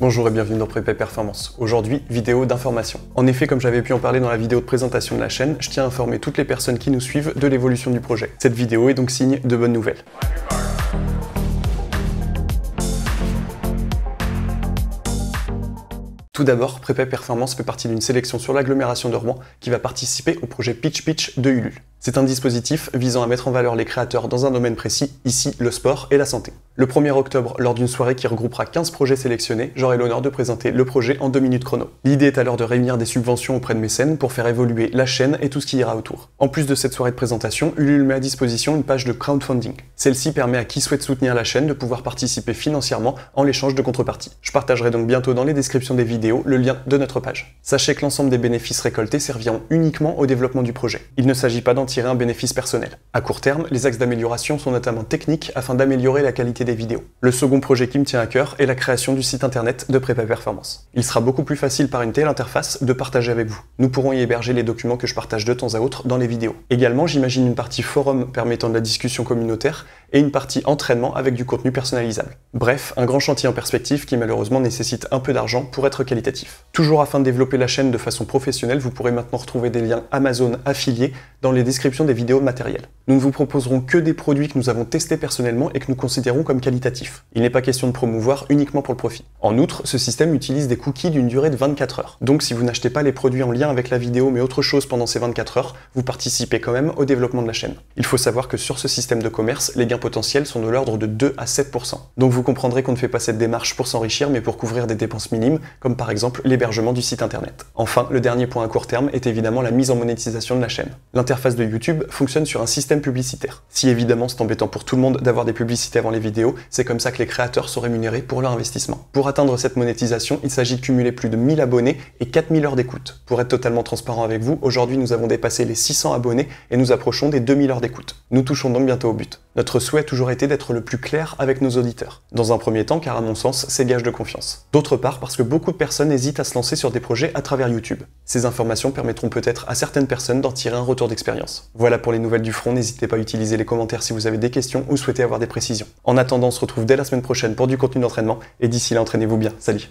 Bonjour et bienvenue dans Prépa Performance. Aujourd'hui, vidéo d'information. En effet, comme j'avais pu en parler dans la vidéo de présentation de la chaîne, je tiens à informer toutes les personnes qui nous suivent de l'évolution du projet. Cette vidéo est donc signe de bonnes nouvelles. Tout d'abord, Prépa Performance fait partie d'une sélection sur l'agglomération de Rouen qui va participer au projet Pitch Pitch de Ulule. C'est un dispositif visant à mettre en valeur les créateurs dans un domaine précis, ici le sport et la santé. Le 1er octobre, lors d'une soirée qui regroupera 15 projets sélectionnés, j'aurai l'honneur de présenter le projet en 2 minutes chrono. L'idée est alors de réunir des subventions auprès de mécènes pour faire évoluer la chaîne et tout ce qui ira autour. En plus de cette soirée de présentation, Ulule met à disposition une page de crowdfunding. Celle-ci permet à qui souhaite soutenir la chaîne de pouvoir participer financièrement en l'échange de contrepartie. Je partagerai donc bientôt dans les descriptions des vidéos le lien de notre page. Sachez que l'ensemble des bénéfices récoltés serviront uniquement au développement du projet. Il ne s'agit pas d'en tirer un bénéfice personnel. À court terme, les axes d'amélioration sont notamment techniques afin d'améliorer la qualité des vidéos. Le second projet qui me tient à cœur est la création du site internet de Prépa Performance. Il sera beaucoup plus facile par une telle interface de partager avec vous. Nous pourrons y héberger les documents que je partage de temps à autre dans les vidéos. Également, j'imagine une partie forum permettant de la discussion communautaire et une partie entraînement avec du contenu personnalisable. Bref, un grand chantier en perspective qui malheureusement nécessite un peu d'argent pour être qualitatif. Toujours afin de développer la chaîne de façon professionnelle, vous pourrez maintenant retrouver des liens Amazon affiliés dans les descriptions des vidéos matérielles. Nous ne vous proposerons que des produits que nous avons testés personnellement et que nous considérons comme qualitatifs. Il n'est pas question de promouvoir uniquement pour le profit. En outre, ce système utilise des cookies d'une durée de 24 heures. Donc si vous n'achetez pas les produits en lien avec la vidéo mais autre chose pendant ces 24 heures, vous participez quand même au développement de la chaîne. Il faut savoir que sur ce système de commerce, les gains potentiels sont de l'ordre de 2 à 7%. Donc vous comprendrez qu'on ne fait pas cette démarche pour s'enrichir mais pour couvrir des dépenses minimes, comme par exemple l'hébergement du site internet. Enfin, le dernier point à court terme est évidemment la mise en monétisation de la chaîne. L'interface de YouTube fonctionne sur un système publicitaire. Si évidemment c'est embêtant pour tout le monde d'avoir des publicités avant les vidéos, c'est comme ça que les créateurs sont rémunérés pour leur investissement. Pour atteindre cette monétisation, il s'agit de cumuler plus de 1000 abonnés et 4000 heures d'écoute. Pour être totalement transparent avec vous, aujourd'hui nous avons dépassé les 600 abonnés et nous approchons des 2000 heures d'écoute. Nous touchons donc bientôt au but. Notre souhait a toujours été d'être le plus clair avec nos auditeurs. Dans un premier temps, car à mon sens, c'est gage de confiance. D'autre part, parce que beaucoup de personnes hésitent à se lancer sur des projets à travers YouTube. Ces informations permettront peut-être à certaines personnes d'en tirer un retour d'expérience. Voilà pour les nouvelles du front, n'hésitez pas à utiliser les commentaires si vous avez des questions ou souhaitez avoir des précisions. En attendant, on se retrouve dès la semaine prochaine pour du contenu d'entraînement, et d'ici là, entraînez-vous bien. Salut!